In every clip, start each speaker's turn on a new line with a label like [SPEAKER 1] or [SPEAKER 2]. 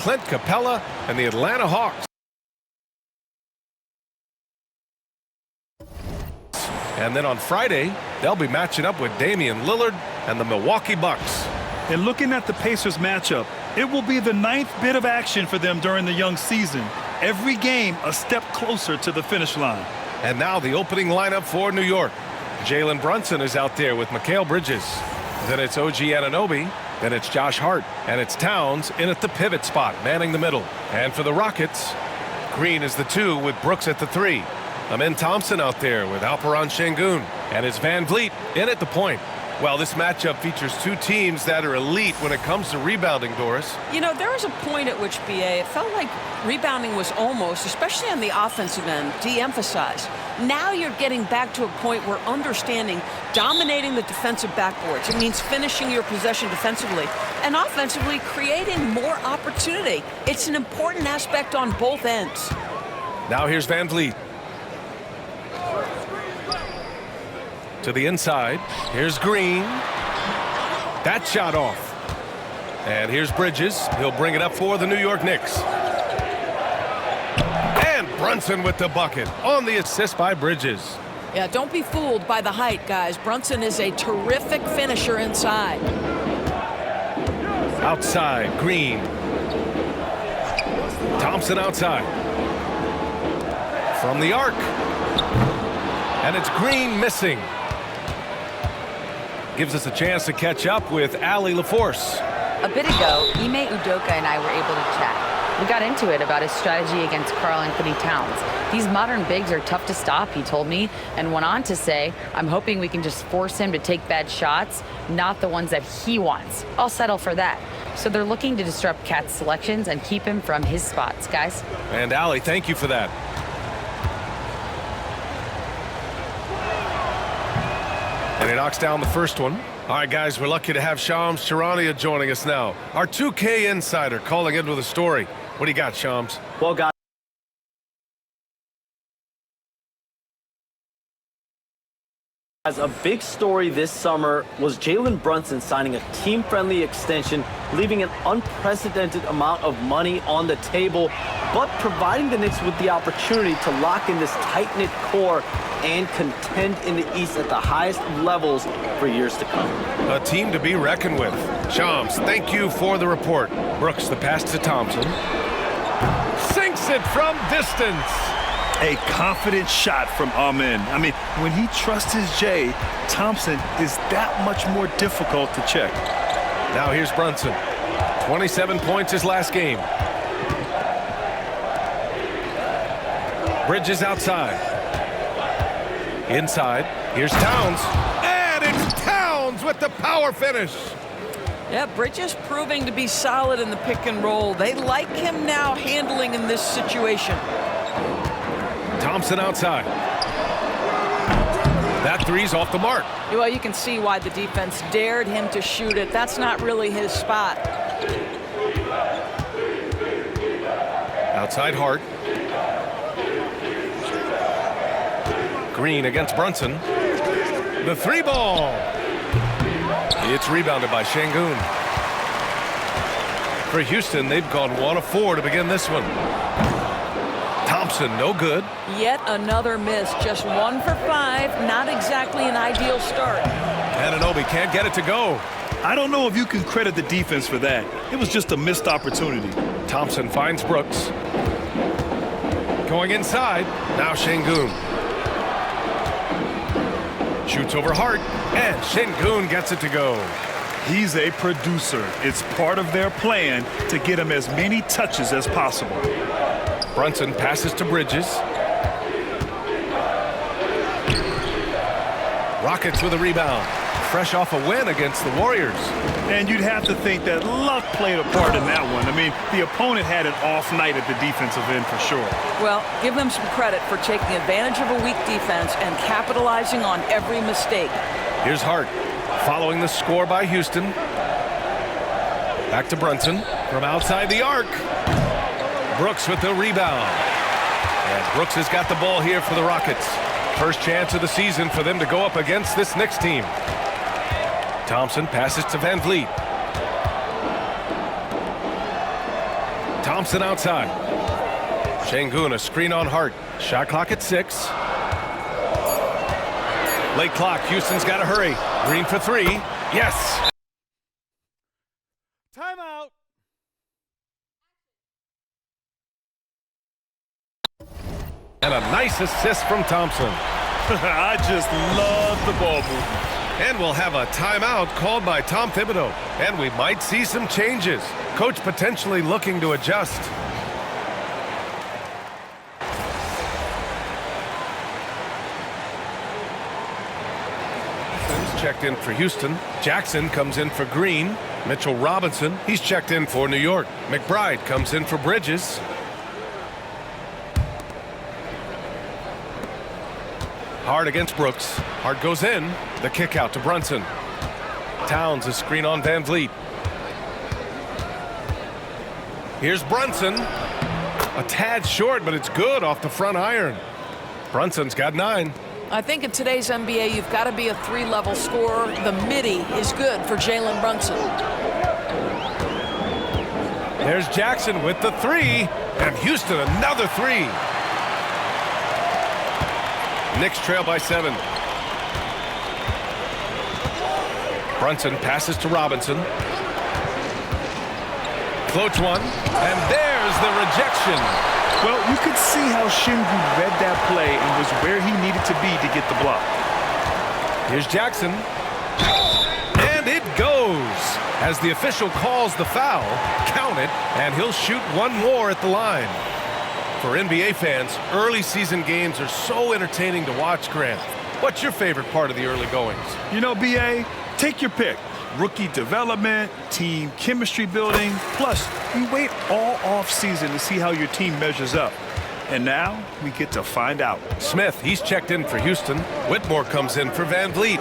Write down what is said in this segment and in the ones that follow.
[SPEAKER 1] Clint Capella and the Atlanta Hawks. And then on Friday, they'll be matching up with Damian Lillard and the Milwaukee Bucks.
[SPEAKER 2] And looking at the Pacers matchup, it will be the 9th bit of action for them during the young season. Every game a step closer to the finish line.
[SPEAKER 1] And now the opening lineup for New York. Jalen Brunson is out there with Mikal Bridges. Then it's OG Anunoby. Then it's Josh Hart. And it's Towns in at the pivot spot, manning the middle. And for the Rockets, Green is the 2 with Brooks at the 3. Amen Thompson out there with Alperen Şengün. And it's Van Vliet in at the point. Well, this matchup features 2 teams that are elite when it comes to rebounding, Doris.
[SPEAKER 3] You know, there was a point at which, BA, it felt like rebounding was almost, especially on the offensive end, de-emphasized. Now you're getting back to a point where understanding dominating the defensive backboards. It means finishing your possession defensively and offensively creating more opportunity. It's an important aspect on both ends.
[SPEAKER 1] Now here's Van Vliet. To the inside. Here's Green. That shot off. And here's Bridges. He'll bring it up for the New York Knicks. And Brunson with the bucket on the assist by Bridges.
[SPEAKER 3] Yeah, don't be fooled by the height, guys. Brunson is a terrific finisher inside.
[SPEAKER 1] Outside, Green. Thompson outside. From the arc. And it's Green missing. Gives us a chance to catch up with Allie LaForce.
[SPEAKER 4] A bit ago, Ime Udoka and I were able to chat. We got into it about his strategy against Karl Anthony Towns. These modern bigs are tough to stop, he told me, and went on to say, I'm hoping we can just force him to take bad shots, not the ones that he wants. I'll settle for that. So they're looking to disrupt Cat's selections and keep him from his spots, guys.
[SPEAKER 1] And Allie, thank you for that. And he knocks down the first one. All right, guys, we're lucky to have Shams Charania joining us now. Our 2K insider calling in with a story. What do you got, Shams?
[SPEAKER 5] Well, guys, a big story this summer was Jalen Brunson signing a team-friendly extension, leaving an unprecedented amount of money on the table, but providing the Knicks with the opportunity to lock in this tight-knit core and contend in the East at the highest of levels for years to come.
[SPEAKER 1] A team to be reckoned with. Shams, thank you for the report. Brooks, the pass to Thompson. Sinks it from distance.
[SPEAKER 2] A confident shot from Amen. I mean, when he trusts his J, Thompson is that much more difficult to check.
[SPEAKER 1] Now here's Brunson. 27 points his last game. Bridges outside. Inside. Here's Towns. And it's Towns with the power finish.
[SPEAKER 3] Yeah, Bridges proving to be solid in the pick and roll. They like him now handling in this situation.
[SPEAKER 1] Thompson outside. That three's off the mark.
[SPEAKER 3] Well, you can see why the defense dared him to shoot it. That's not really his spot.
[SPEAKER 1] Outside Hart. Green against Brunson. The 3 ball. It's rebounded by Şengün. For Houston, they've gone 1 of 4 to begin this one. Thompson, no good.
[SPEAKER 3] Yet another miss. Just 1 for 5. Not exactly an ideal start.
[SPEAKER 1] Anunoby can't get it to go.
[SPEAKER 2] I don't know if you can credit the defense for that. It was just a missed opportunity.
[SPEAKER 1] Thompson finds Brooks. Going inside. Now Şengün. Shoots over Hart, and Şengün gets it to go.
[SPEAKER 2] He's a producer. It's part of their plan to get him as many touches as possible.
[SPEAKER 1] Brunson passes to Bridges. Rockets with a rebound. Fresh off a win against the Warriors.
[SPEAKER 2] And you'd have to think that luck played a part in that one. I mean, the opponent had an off night at the defensive end for sure.
[SPEAKER 3] Well, give them some credit for taking advantage of a weak defense and capitalizing on every mistake.
[SPEAKER 1] Here's Hart following the score by Houston. Back to Brunson from outside the arc. Brooks with the rebound. And Brooks has got the ball here for the Rockets. First chance of the season for them to go up against this Knicks team. Thompson passes to Van Vliet. Thompson outside. Şengün, a screen on Hart. Shot clock at 6. Late clock. Houston's got to hurry. Green for 3. Yes.
[SPEAKER 2] Timeout.
[SPEAKER 1] And a nice assist from Thompson.
[SPEAKER 2] I just love the ball movement.
[SPEAKER 1] And we'll have a timeout called by Tom Thibodeau. And we might see some changes. Coach potentially looking to adjust. Checked in for Houston. Jackson comes in for Green. Mitchell Robinson, he's checked in for New York. McBride comes in for Bridges. Hart against Brooks. Hart goes in. The kick out to Brunson. Towns, a screen on Van Vliet. Here's Brunson. A tad short, but it's good off the front iron. Brunson's got 9.
[SPEAKER 3] I think in today's NBA, you've got to be a 3-level scorer. The midi is good for Jalen Brunson.
[SPEAKER 1] There's Jackson with the 3. And Houston another 3. Knicks trail by 7. Brunson passes to Robinson. Floats one. And there's the rejection.
[SPEAKER 2] Well, you could see how Şengün read that play and was where he needed to be to get the block.
[SPEAKER 1] Here's Jackson. And it goes. As the official calls the foul, count it, and he'll shoot one more at the line. For NBA fans, early season games are so entertaining to watch, Grant. What's your favorite part of the early goings?
[SPEAKER 2] You know, BA, take your pick. Rookie development, team chemistry building. Plus, you wait all off-season to see how your team measures up. And now, we get to find out.
[SPEAKER 1] Smith, he's checked in for Houston. Whitmore comes in for Van Vliet.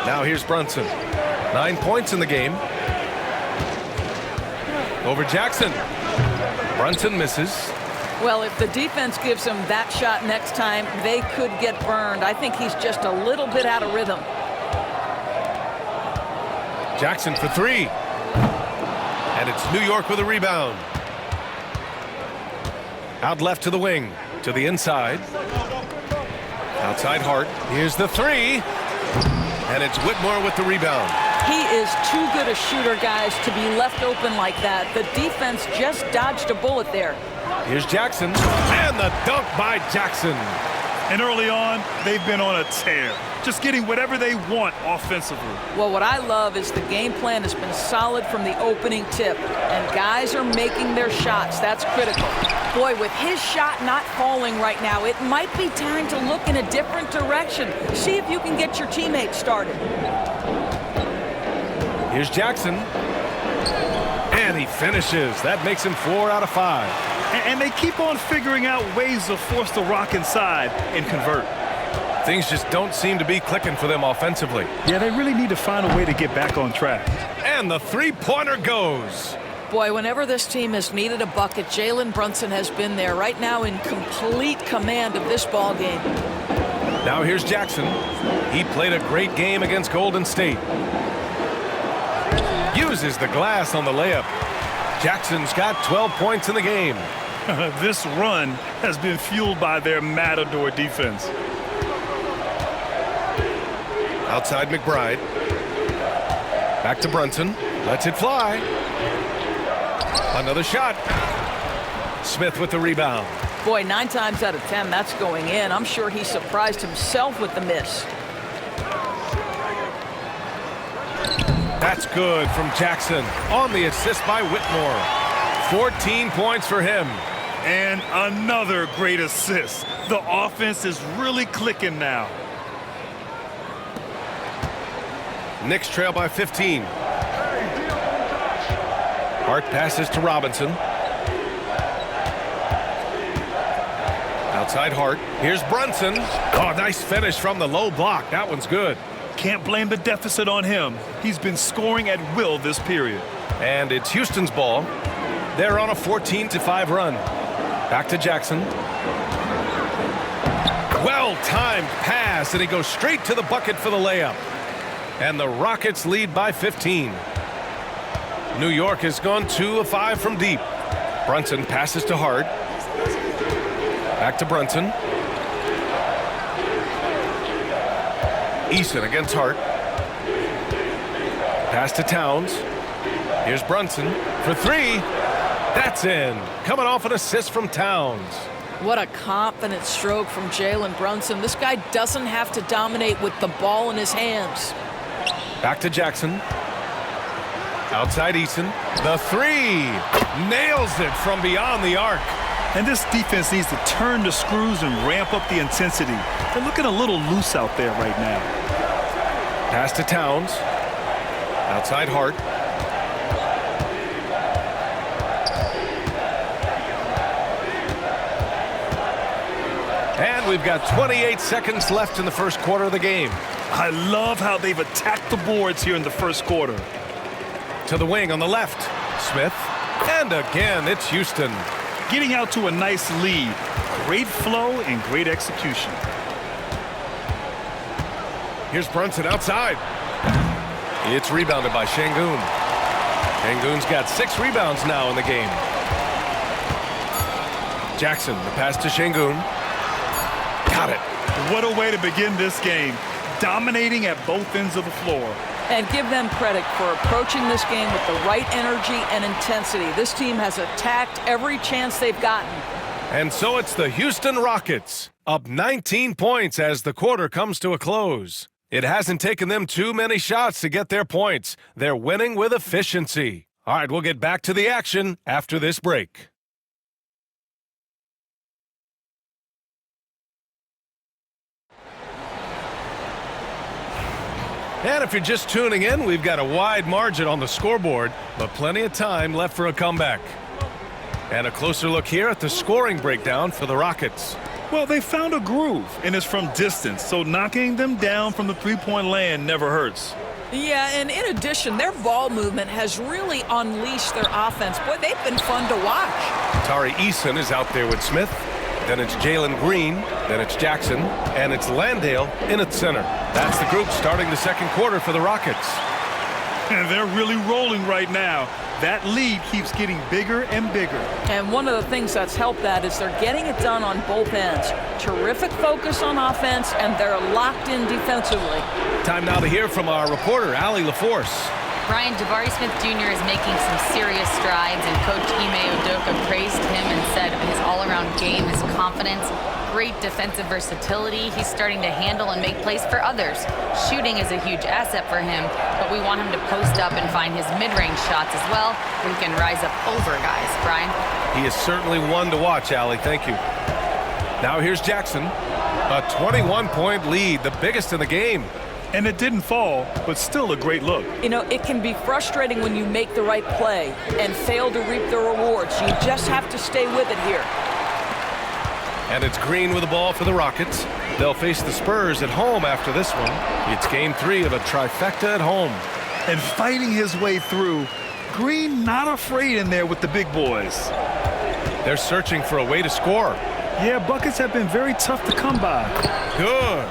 [SPEAKER 1] Now here's Brunson. 9 points in the game. Over Jackson. Brunson misses.
[SPEAKER 3] Well, if the defense gives him that shot next time, they could get burned. I think he's just a little bit out of rhythm.
[SPEAKER 1] Jackson for 3. And it's New York with a rebound. Out left to the wing. To the inside. Outside Hart. Here's the 3. And it's Whitmore with the rebound.
[SPEAKER 3] He is too good a shooter, guys, to be left open like that. The defense just dodged a bullet there.
[SPEAKER 1] Here's Jackson. And the dunk by Jackson.
[SPEAKER 2] And early on, they've been on a tear. Just getting whatever they want offensively.
[SPEAKER 3] Well, what I love is the game plan has been solid from the opening tip. And guys are making their shots. That's critical. Boy, with his shot not falling right now, it might be time to look in a different direction. See if you can get your teammates started.
[SPEAKER 1] Here's Jackson. And he finishes. That makes him 4 out of 5.
[SPEAKER 2] And they keep on figuring out ways to force the rock inside and convert.
[SPEAKER 1] Things just don't seem to be clicking for them offensively.
[SPEAKER 2] Yeah, they really need to find a way to get back on track.
[SPEAKER 1] And the three-pointer goes.
[SPEAKER 3] Boy, whenever this team has needed a bucket, Jalen Brunson has been there right now in complete command of this ball game.
[SPEAKER 1] Now here's Jackson. He played a great game against Golden State. Uses the glass on the layup. Jackson's got 12 points in the game.
[SPEAKER 2] This run has been fueled by their matador defense.
[SPEAKER 1] Outside McBride. Back to Brunson. Lets it fly. Another shot. Smith with the rebound.
[SPEAKER 3] Boy, 9 times out of 10, that's going in. I'm sure he surprised himself with the miss.
[SPEAKER 1] That's good from Jackson on the assist by Whitmore. 14 points for him.
[SPEAKER 2] And another great assist. The offense is really clicking now.
[SPEAKER 1] Knicks trail by 15. Hart passes to Robinson. Outside Hart. Here's Brunson. Oh, nice finish from the low block. That one's good.
[SPEAKER 2] Can't blame the deficit on him. He's been scoring at will this period.
[SPEAKER 1] And it's Houston's ball. They're on a 14-5 run. Back to Jackson. Well-timed pass, and he goes straight to the bucket for the layup. And the Rockets lead by 15. New York has gone 2 of 5 from deep. Brunson passes to Hart. Back to Brunson. Eason against Hart. Pass to Towns. Here's Brunson for three. That's in. Coming off an assist from Towns.
[SPEAKER 3] What a confident stroke from Jalen Brunson. This guy doesn't have to dominate with the ball in his hands.
[SPEAKER 1] Back to Jackson. Outside Eason. The three. Nails it from beyond the arc.
[SPEAKER 2] And this defense needs to turn the screws and ramp up the intensity. They're looking a little loose out there right now.
[SPEAKER 1] Pass to Towns. Outside Hart. And we've got 28 seconds left in the first quarter of the game.
[SPEAKER 2] I love how they've attacked the boards here in the first quarter.
[SPEAKER 1] To the wing on the left. Smith. And again, it's Houston.
[SPEAKER 2] Getting out to a nice lead. Great flow and great execution.
[SPEAKER 1] Here's Brunson outside. It's rebounded by Şengün. Şengün's got 6 rebounds now in the game. Jackson, the pass to Şengün. Got it.
[SPEAKER 2] What a way to begin this game. Dominating at both ends of the floor.
[SPEAKER 3] And give them credit for approaching this game with the right energy and intensity. This team has attacked every chance they've gotten.
[SPEAKER 1] And so it's the Houston Rockets, up 19 points as the quarter comes to a close. It hasn't taken them too many shots to get their points. They're winning with efficiency. All right, we'll get back to the action after this break. And if you're just tuning in, we've got a wide margin on the scoreboard, but plenty of time left for a comeback. And a closer look here at the scoring breakdown for the Rockets.
[SPEAKER 2] Well, they found a groove, and it's from distance, so knocking them down from the three-point land never hurts.
[SPEAKER 3] Yeah, and in addition, their ball movement has really unleashed their offense. Boy, they've been fun to watch.
[SPEAKER 1] Tari Eason is out there with Smith. Then it's Jalen Green. Then it's Jackson. And it's Landale in at center. That's the group starting the second quarter for the Rockets.
[SPEAKER 2] And they're really rolling right now. That lead keeps getting bigger and bigger.
[SPEAKER 3] And one of the things that's helped that is they're getting it done on both ends. Terrific focus on offense, and they're locked in defensively.
[SPEAKER 1] Time now to hear from our reporter, Allie LaForce.
[SPEAKER 4] Brian, Jabari Smith Jr. is making some serious strides, and Coach Ime Udoka praised him and said his all-around game, his confidence, great defensive versatility. He's starting to handle and make plays for others. Shooting is a huge asset for him, but we want him to post up and find his mid-range shots as well, where he can rise up over guys. Brian?
[SPEAKER 1] He is certainly one to watch, Allie. Thank you. Now here's Jackson. A 21-point lead, the biggest in the game.
[SPEAKER 2] And it didn't fall, but still a great look.
[SPEAKER 3] You know, it can be frustrating when you make the right play and fail to reap the rewards. You just have to stay with it here.
[SPEAKER 1] And it's Green with the ball for the Rockets. They'll face the Spurs at home after this one. It's game 3 of a trifecta at home.
[SPEAKER 2] And fighting his way through. Green not afraid in there with the big boys.
[SPEAKER 1] They're searching for a way to score.
[SPEAKER 2] Yeah, buckets have been very tough to come by.
[SPEAKER 1] Good.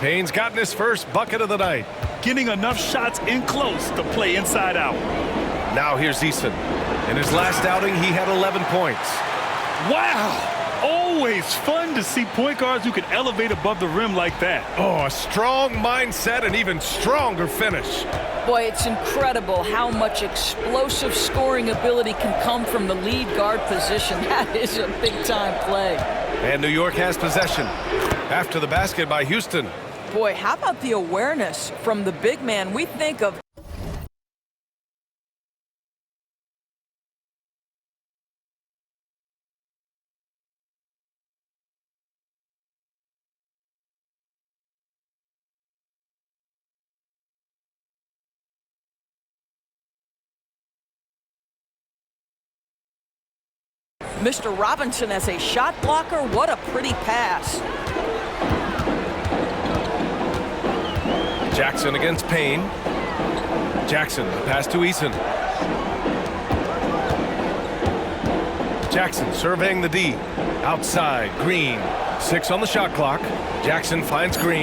[SPEAKER 1] Payne's gotten his first bucket of the night.
[SPEAKER 2] Getting enough shots in close to play inside out.
[SPEAKER 1] Now here's Eason. In his last outing, he had 11 points.
[SPEAKER 2] Wow! Always fun to see point guards who can elevate above the rim like that.
[SPEAKER 1] Oh, a strong mindset and even stronger finish.
[SPEAKER 3] Boy, it's incredible how much explosive scoring ability can come from the lead guard position. That is a big-time play.
[SPEAKER 1] And New York has possession. After the basket by Houston.
[SPEAKER 3] Boy, how about the awareness from the big man? We think of Mr. Robinson as a shot blocker. What a pretty pass.
[SPEAKER 1] Jackson against Payne. Jackson, the pass to Eason. Jackson surveying the D. Outside, Green. 6 on the shot clock. Jackson finds Green.